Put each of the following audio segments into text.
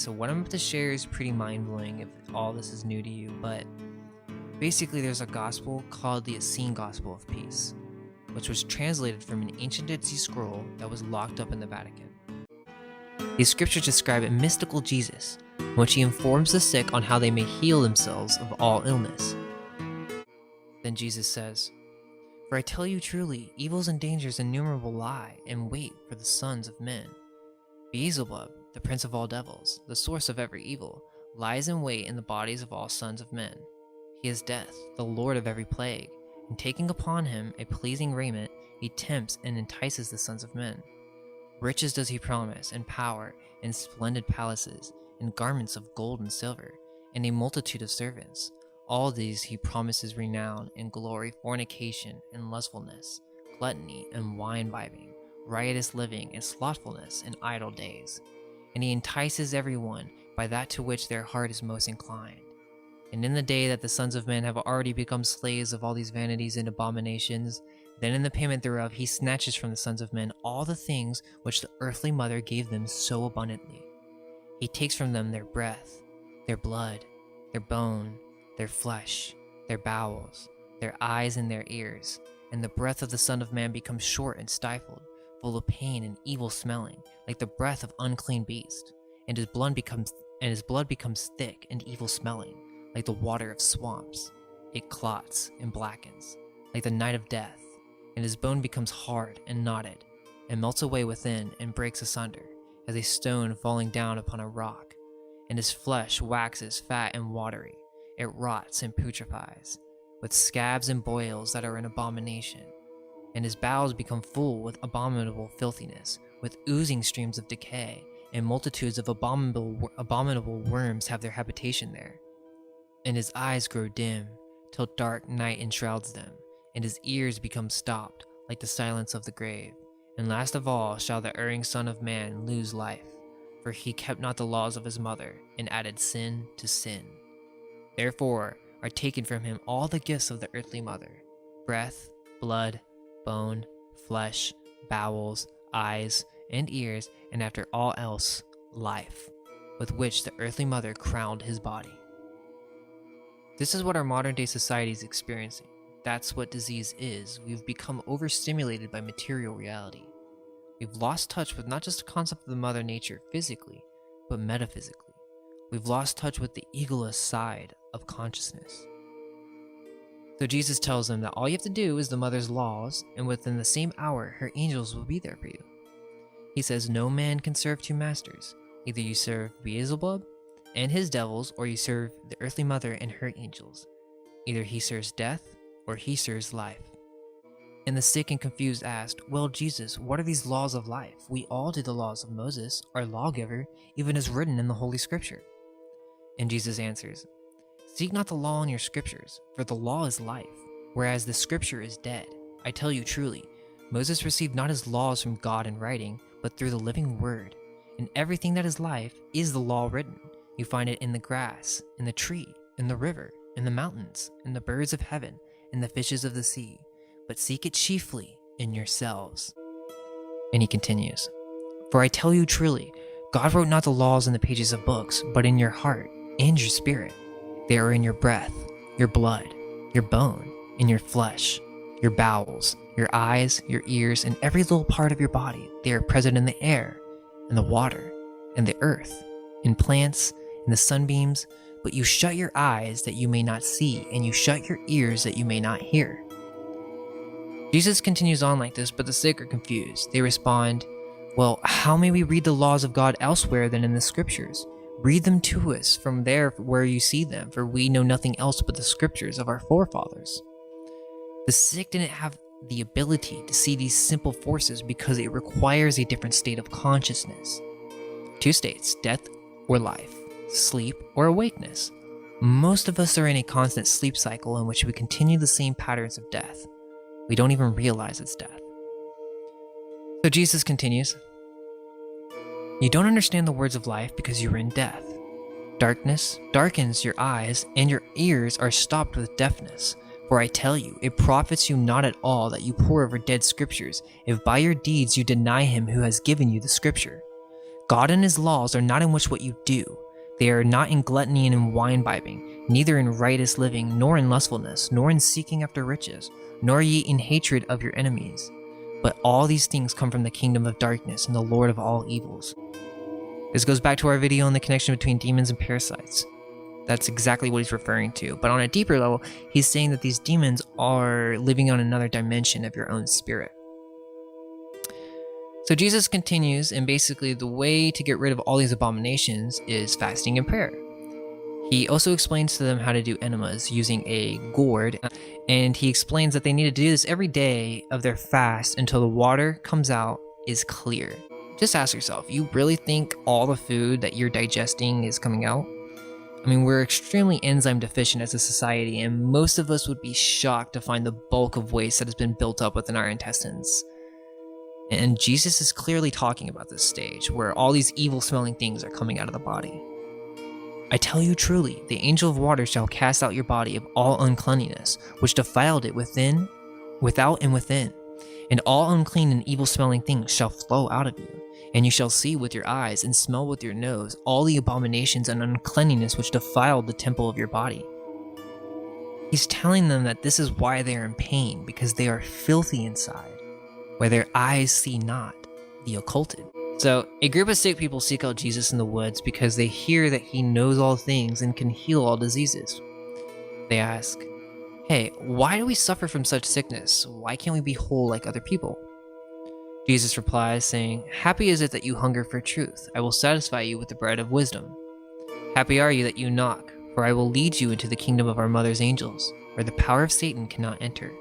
so what I'm about to share is pretty mind-blowing if all this is new to you, but basically there's a gospel called the Essene Gospel of Peace, which was translated from an ancient Dead Sea Scroll that was locked up in the Vatican. These scriptures describe a mystical Jesus, in which he informs the sick on how they may heal themselves of all illness. Then Jesus says, "For I tell you truly, evils and dangers innumerable lie in wait for the sons of men. Beelzebub, the prince of all devils, the source of every evil, lies in wait in the bodies of all sons of men. He is death, the lord of every plague, and taking upon him a pleasing raiment, he tempts and entices the sons of men. Riches does he promise, and power, and splendid palaces, and garments of gold and silver, and a multitude of servants. All these he promises renown and glory, fornication and lustfulness, gluttony and wine-bibbing, riotous living and slothfulness and idle days. And he entices everyone by that to which their heart is most inclined. And in the day that the sons of men have already become slaves of all these vanities and abominations, then in the payment thereof he snatches from the sons of men all the things which the earthly mother gave them so abundantly. He takes from them their breath, their blood, their bone, their flesh, their bowels, their eyes and their ears, and the breath of the Son of Man becomes short and stifled, full of pain and evil smelling, like the breath of unclean beast, and his blood becomes thick and evil smelling, like the water of swamps. It clots and blackens, like the night of death, and his bone becomes hard and knotted, and melts away within and breaks asunder, as a stone falling down upon a rock, and his flesh waxes fat and watery. It rots and putrefies, with scabs and boils that are an abomination, and his bowels become full with abominable filthiness, with oozing streams of decay, and multitudes of abominable worms have their habitation there. And his eyes grow dim, till dark night enshrouds them, and his ears become stopped, like the silence of the grave. And last of all shall the erring Son of Man lose life, for he kept not the laws of his mother, and added sin to sin. Therefore are taken from him all the gifts of the earthly mother, breath, blood, bone, flesh, bowels, eyes, and ears, and after all else, life, with which the earthly mother crowned his body." This is what our modern day society is experiencing. That's what disease is. We've become overstimulated by material reality. We've lost touch with not just the concept of the mother nature physically, but metaphysically. We've lost touch with the egoless side of consciousness. So Jesus tells them that all you have to do is the mother's laws, and within the same hour, her angels will be there for you. He says no man can serve two masters. Either you serve Beelzebub and his devils, or you serve the earthly mother and her angels. Either he serves death, or he serves life. And the sick and confused asked, "Well, Jesus, what are these laws of life? We all do the laws of Moses, our lawgiver, even as written in the Holy Scripture." And Jesus answers, "Seek not the law in your scriptures, for the law is life, whereas the scripture is dead. I tell you truly, Moses received not his laws from God in writing, but through the living word. And everything that is life is the law written. You find it in the grass, in the tree, in the river, in the mountains, in the birds of heaven, in the fishes of the sea. But seek it chiefly in yourselves." And he continues, "For I tell you truly, God wrote not the laws in the pages of books, but in your heart and your spirit. They are in your breath, your blood, your bone, in your flesh, your bowels, your eyes, your ears, and every little part of your body. They are present in the air, in the water, in the earth, in plants, in the sunbeams. But you shut your eyes that you may not see, and you shut your ears that you may not hear." Jesus continues on like this, but the sick are confused. They respond, "Well, how may we read the laws of God elsewhere than in the scriptures? Read them to us from there where you see them, for we know nothing else but the scriptures of our forefathers." The sick didn't have the ability to see these simple forces because it requires a different state of consciousness. Two states, death or life, sleep or awakeness. Most of us are in a constant sleep cycle in which we continue the same patterns of death. We don't even realize it's death. So Jesus continues, "You don't understand the words of life because you are in death. Darkness darkens your eyes, and your ears are stopped with deafness. For I tell you, it profits you not at all that you pore over dead scriptures, if by your deeds you deny him who has given you the scripture. God and his laws are not in what you do. They are not in gluttony and in wine bibbing, neither in riotous living, nor in lustfulness, nor in seeking after riches, nor ye in hatred of your enemies. But all these things come from the kingdom of darkness and the Lord of all evils. This goes back to our video on the connection between demons and parasites. That's exactly what he's referring to. But on a deeper level, he's saying that these demons are living on another dimension of your own spirit. So Jesus continues, and basically the way to get rid of all these abominations is fasting and prayer. He also explains to them how to do enemas using a gourd, and he explains that they need to do this every day of their fast until the water comes out is clear. Just ask yourself, you really think all the food that you're digesting is coming out? I mean, we're extremely enzyme deficient as a society, and most of us would be shocked to find the bulk of waste that has been built up within our intestines. And Jesus is clearly talking about this stage where all these evil smelling things are coming out of the body. I tell you truly, the angel of water shall cast out your body of all uncleanness, which defiled it without and within. And all unclean and evil smelling things shall flow out of you. And you shall see with your eyes and smell with your nose all the abominations and uncleanness which defiled the temple of your body. He's telling them that this is why they are in pain, because they are filthy inside, where their eyes see not, the occulted. So, a group of sick people seek out Jesus in the woods because they hear that he knows all things and can heal all diseases. They ask, "Hey, why do we suffer from such sickness? Why can't we be whole like other people?" Jesus replies, saying, "Happy is it that you hunger for truth. I will satisfy you with the bread of wisdom. Happy are you that you knock, for I will lead you into the kingdom of our mother's angels, where the power of Satan cannot enter."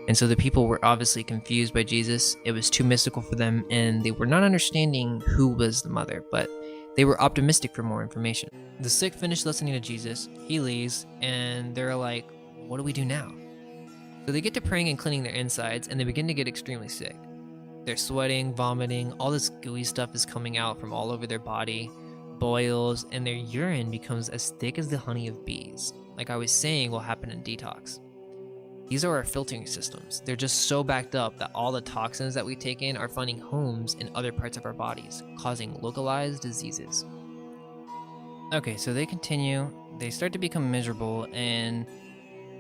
And so the people were obviously confused by Jesus. It was too mystical for them, and they were not understanding who was the mother, but they were optimistic for more information. The sick finish listening to Jesus, he leaves, and they're like, what do we do now? So they get to praying and cleaning their insides, and they begin to get extremely sick. They're sweating, vomiting, all this gooey stuff is coming out from all over their body, boils, and their urine becomes as thick as the honey of bees. Like I was saying will happen in Detox. These are our filtering systems. They're just so backed up that all the toxins that we take in are finding homes in other parts of our bodies, causing localized diseases. Okay, so they continue. They start to become miserable, and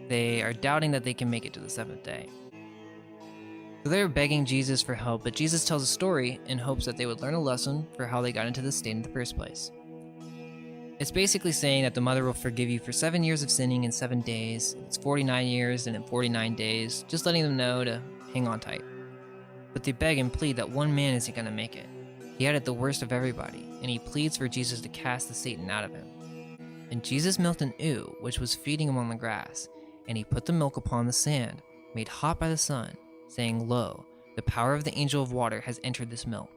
they are doubting that they can make it to the seventh day. So they're begging Jesus for help, but Jesus tells a story in hopes that they would learn a lesson for how they got into this state in the first place. It's basically saying that the mother will forgive you for 7 years of sinning in 7 days. It's 49 years and in 49 days, just letting them know to hang on tight. But they beg and plead that one man isn't going to make it. He had it the worst of everybody, and he pleads for Jesus to cast the Satan out of him. And Jesus milked an ewe, which was feeding him on the grass, and he put the milk upon the sand, made hot by the sun, saying, "Lo, the power of the angel of water has entered this milk,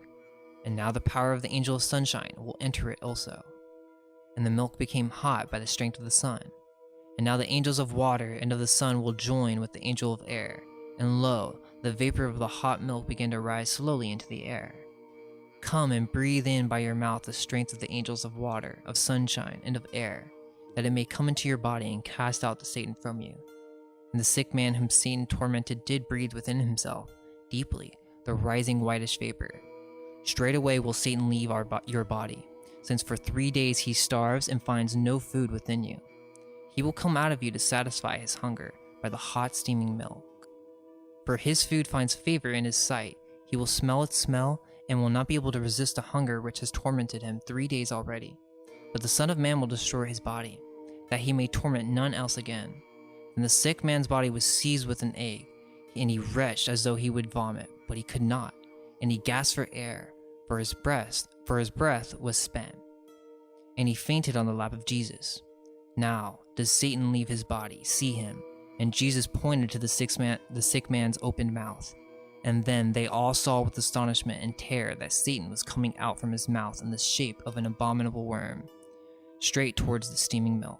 and now the power of the angel of sunshine will enter it also." And the milk became hot by the strength of the sun. And now the angels of water and of the sun will join with the angel of air. And lo, the vapor of the hot milk began to rise slowly into the air. Come and breathe in by your mouth the strength of the angels of water, of sunshine, and of air, that it may come into your body and cast out the Satan from you. And the sick man whom Satan tormented did breathe within himself, deeply, the rising whitish vapor. Straightway will Satan leave your body, since for 3 days he starves and finds no food within you. He will come out of you to satisfy his hunger by the hot steaming milk. For his food finds favor in his sight. He will smell its smell and will not be able to resist the hunger which has tormented him 3 days already. But the Son of Man will destroy his body, that he may torment none else again. And the sick man's body was seized with an ache, and he retched as though he would vomit, but he could not, and he gasped for air, for his breath was spent. And he fainted on the lap of Jesus. Now does Satan leave his body, see him. And Jesus pointed to the sick man's opened mouth. And then they all saw with astonishment and terror that Satan was coming out from his mouth in the shape of an abominable worm, straight towards the steaming milk.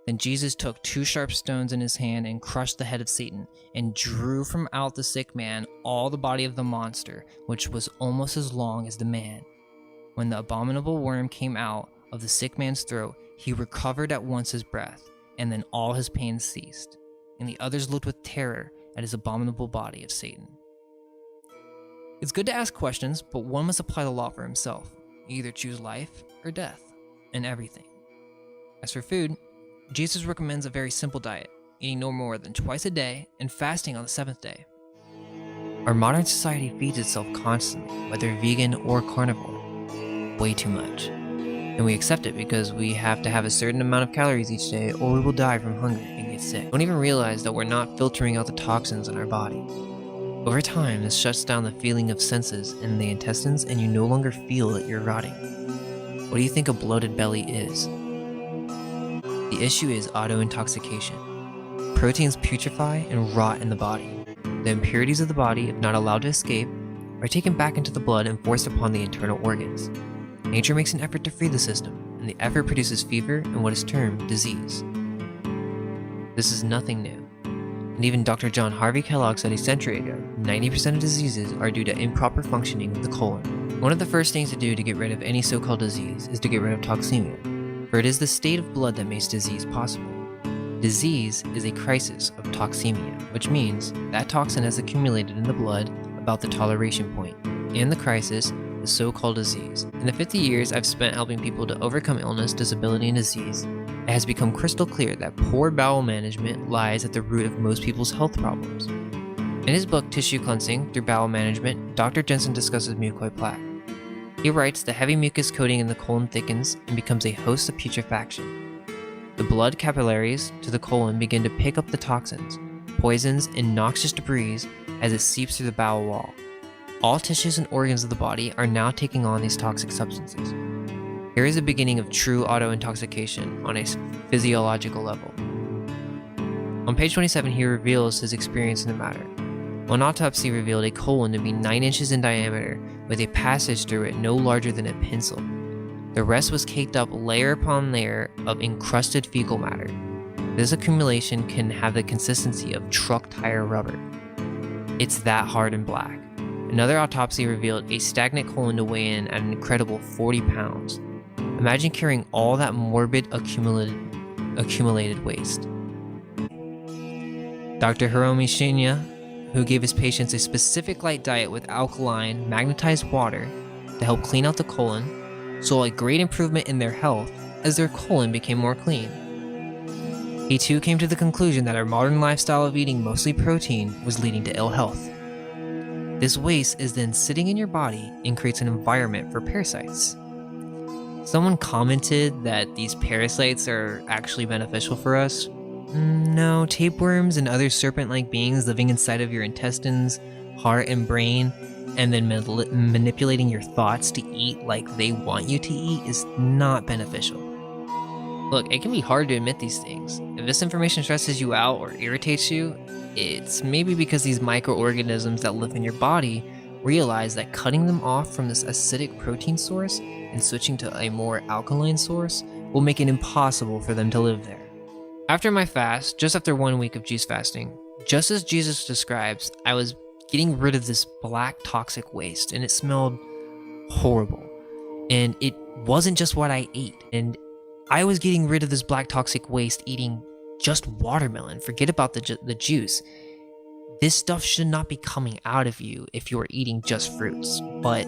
Then Jesus took 2 sharp stones in his hand and crushed the head of Satan, and drew from out the sick man all the body of the monster, which was almost as long as the man. When the abominable worm came out of the sick man's throat, he recovered at once his breath, and then all his pain ceased. And the others looked with terror at his abominable body of Satan. It's good to ask questions, but one must apply the law for himself. You either choose life or death, and everything. As for food, Jesus recommends a very simple diet, eating no more than twice a day and fasting on the 7th day. Our modern society feeds itself constantly, whether vegan or carnivore. Way too much. And we accept it because we have to have a certain amount of calories each day or we will die from hunger and get sick. Don't even realize that we're not filtering out the toxins in our body. Over time, this shuts down the feeling of senses in the intestines and you no longer feel that you're rotting. What do you think a bloated belly is? The issue is auto-intoxication. Proteins putrefy and rot in the body. The impurities of the body, if not allowed to escape, are taken back into the blood and forced upon the internal organs. Nature makes an effort to free the system, and the effort produces fever and what is termed disease. This is nothing new. And even Dr. John Harvey Kellogg said a century ago, 90% of diseases are due to improper functioning of the colon. One of the first things to do to get rid of any so-called disease is to get rid of toxemia, for it is the state of blood that makes disease possible. Disease is a crisis of toxemia, which means that toxin has accumulated in the blood about the toleration point, and the crisis, the so-called disease. In the 50 years I've spent helping people to overcome illness, disability, and disease, it has become crystal clear that poor bowel management lies at the root of most people's health problems. In his book, Tissue Cleansing Through Bowel Management, Dr. Jensen discusses mucoid plaque. He writes the heavy mucus coating in the colon thickens and becomes a host of putrefaction. The blood capillaries to the colon begin to pick up the toxins, poisons, and noxious debris as it seeps through the bowel wall. All tissues and organs of the body are now taking on these toxic substances. Here is the beginning of true auto-intoxication on a physiological level. On page 27, he reveals his experience in the matter. An autopsy revealed a colon to be 9 inches in diameter with a passage through it no larger than a pencil. The rest was caked up layer upon layer of encrusted fecal matter. This accumulation can have the consistency of truck tire rubber. It's that hard and black. Another autopsy revealed a stagnant colon to weigh in at an incredible 40 pounds. Imagine carrying all that morbid accumulated waste. Dr. Hiromi Shinya, who gave his patients a specific light diet with alkaline, magnetized water to help clean out the colon, saw a great improvement in their health as their colon became more clean. He too came to the conclusion that our modern lifestyle of eating mostly protein was leading to ill health. This waste is then sitting in your body and creates an environment for parasites. Someone commented that these parasites are actually beneficial for us. No, tapeworms and other serpent-like beings living inside of your intestines, heart, and brain, and then manipulating your thoughts to eat like they want you to eat is not beneficial. Look, it can be hard to admit these things. If this information stresses you out or irritates you, it's maybe because these microorganisms that live in your body realize that cutting them off from this acidic protein source and switching to a more alkaline source will make it impossible for them to live there. After my fast, just after 1 week of juice fasting, just as Jesus describes, I was getting rid of this black toxic waste and it smelled horrible. And it wasn't just what I ate. And I was getting rid of this black toxic waste eating just watermelon. Forget about the juice. This stuff should not be coming out of you if you are eating just fruits, but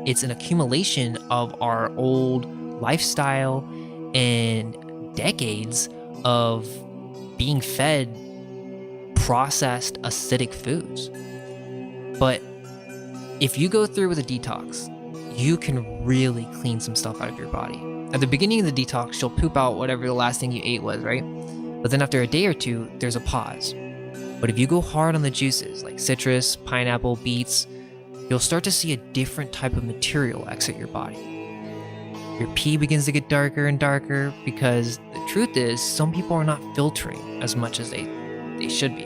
it's an accumulation of our old lifestyle and decades of being fed processed acidic foods. But if you go through with a detox, you can really clean some stuff out of your body. At the beginning of the detox, you'll poop out whatever the last thing you ate was, right? But then after a day or two, there's a pause. But if you go hard on the juices, like citrus, pineapple, beets, you'll start to see a different type of material exit your body. Your pee begins to get darker and darker because the truth is some people are not filtering as much as they should be.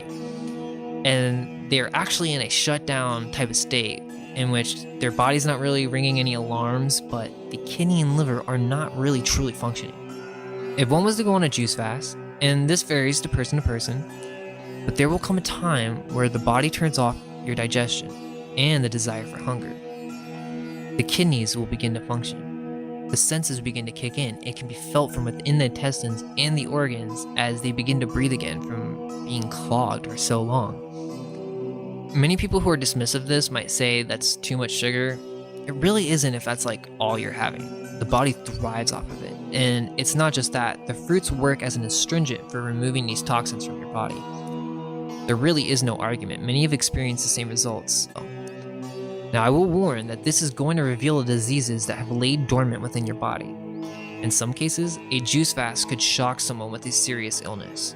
And they're actually in a shutdown type of state in which their body's not really ringing any alarms, but the kidney and liver are not really truly functioning. If one was to go on a juice fast, and this varies to person, but there will come a time where the body turns off your digestion and the desire for hunger. The kidneys will begin to function. The senses begin to kick in. It can be felt from within the intestines and the organs as they begin to breathe again from being clogged for so long. Many people who are dismissive of this might say that's too much sugar. It really isn't if that's like all you're having. The body thrives off of it. And it's not just that, the fruits work as an astringent for removing these toxins from your body. There really is no argument. Many have experienced the same results. Now, I will warn that this is going to reveal the diseases that have laid dormant within your body. In some cases, a juice fast could shock someone with a serious illness.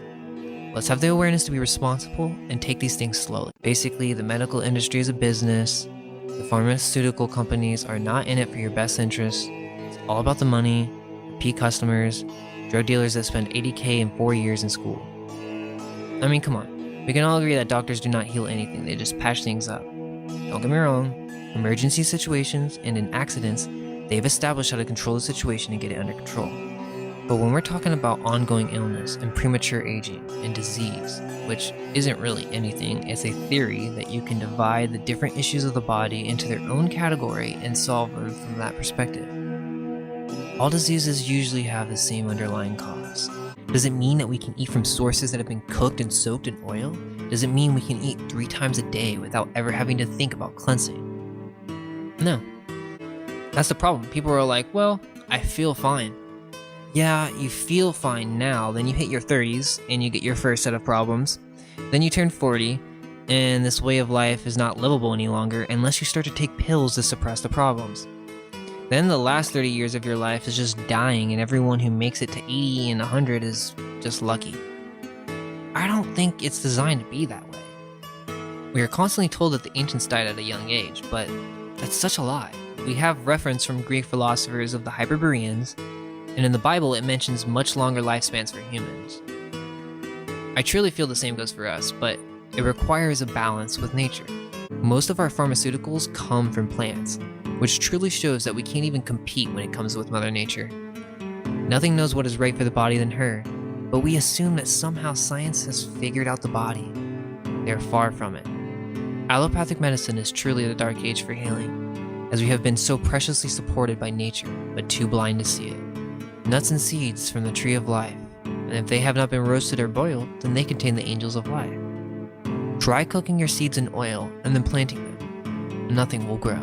Let's have the awareness to be responsible and take these things slowly. Basically, the medical industry is a business. The pharmaceutical companies are not in it for your best interest. It's all about the money, repeat customers, drug dealers that spend $80K in 4 years in school. I mean, come on. We can all agree that doctors do not heal anything, they just patch things up. Don't get me wrong, emergency situations and in accidents, they've established how to control the situation and get it under control. But when we're talking about ongoing illness and premature aging and disease, which isn't really anything, it's a theory that you can divide the different issues of the body into their own category and solve them from that perspective. All diseases usually have the same underlying cause. Does it mean that we can eat from sources that have been cooked and soaked in oil? Does it mean we can eat 3 times a day without ever having to think about cleansing? No. That's the problem. People are like, well, I feel fine. Yeah, you feel fine now, then you hit your 30s and you get your first set of problems. Then you turn 40, and this way of life is not livable any longer unless you start to take pills to suppress the problems. Then the last 30 years of your life is just dying, and everyone who makes it to 80 and 100 is just lucky. I don't think it's designed to be that way. We are constantly told that the ancients died at a young age, but that's such a lie. We have reference from Greek philosophers of the Hyperboreans, and in the Bible it mentions much longer lifespans for humans. I truly feel the same goes for us, but it requires a balance with nature. Most of our pharmaceuticals come from plants, which truly shows that we can't even compete when it comes with Mother Nature. Nothing knows what is right for the body than her, but we assume that somehow science has figured out the body. They are far from it. Allopathic medicine is truly the dark age for healing, as we have been so preciously supported by nature, but too blind to see it. Nuts and seeds from the tree of life, and if they have not been roasted or boiled, then they contain the angels of life. Try cooking your seeds in oil and then planting them. Nothing will grow.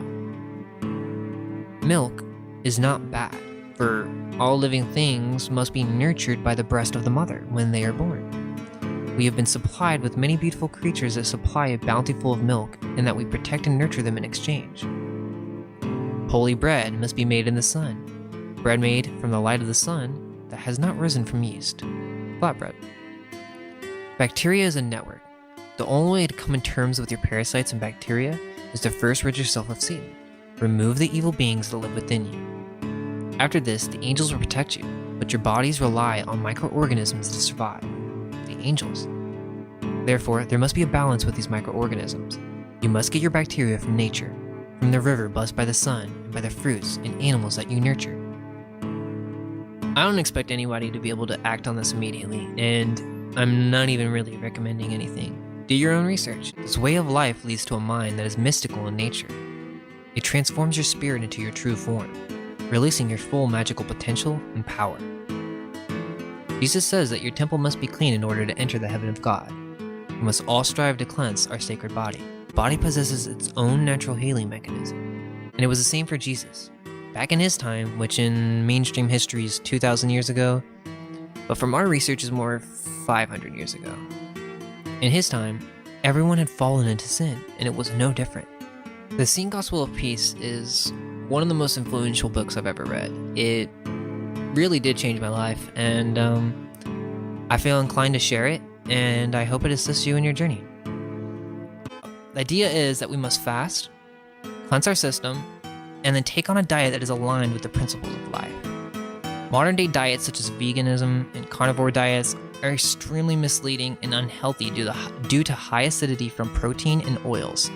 Milk is not bad, for all living things must be nurtured by the breast of the mother when they are born. We have been supplied with many beautiful creatures that supply a bountiful of milk, and that we protect and nurture them in exchange. Holy bread must be made in the sun. Bread made from the light of the sun that has not risen from yeast. Flatbread. Bacteria is a network. The only way to come in terms with your parasites and bacteria is to first rid yourself of Satan. Remove the evil beings that live within you. After this, the angels will protect you, but your bodies rely on microorganisms to survive. The angels. Therefore, there must be a balance with these microorganisms. You must get your bacteria from nature, from the river blessed by the sun, and by the fruits and animals that you nurture. I don't expect anybody to be able to act on this immediately, and I'm not even really recommending anything. Do your own research. This way of life leads to a mind that is mystical in nature. It transforms your spirit into your true form, releasing your full magical potential and power. Jesus says that your temple must be clean in order to enter the heaven of God. We must all strive to cleanse our sacred body. The body possesses its own natural healing mechanism, and it was the same for Jesus. Back in his time, which in mainstream history is 2,000 years ago, but from our research is more 500 years ago. In his time, everyone had fallen into sin, and it was no different. The Essênio Gospel of Peace is one of the most influential books I've ever read. It really did change my life, and I feel inclined to share it, and I hope it assists you in your journey. The idea is that we must fast, cleanse our system, and then take on a diet that is aligned with the principles of life. Modern day diets such as veganism and carnivore diets are extremely misleading and unhealthy due to high acidity from protein and oils.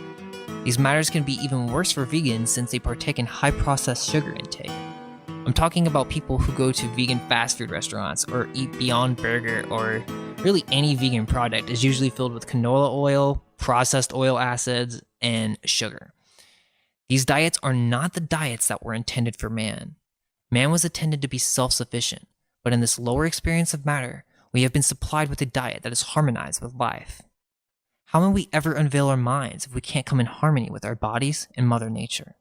These matters can be even worse for vegans since they partake in high processed sugar intake. I'm talking about people who go to vegan fast food restaurants or eat Beyond Burger, or really any vegan product is usually filled with canola oil, processed oil acids, and sugar. These diets are not the diets that were intended for man. Man was intended to be self-sufficient, but in this lower experience of matter, we have been supplied with a diet that is harmonized with life. How may we ever unveil our minds if we can't come in harmony with our bodies and Mother Nature?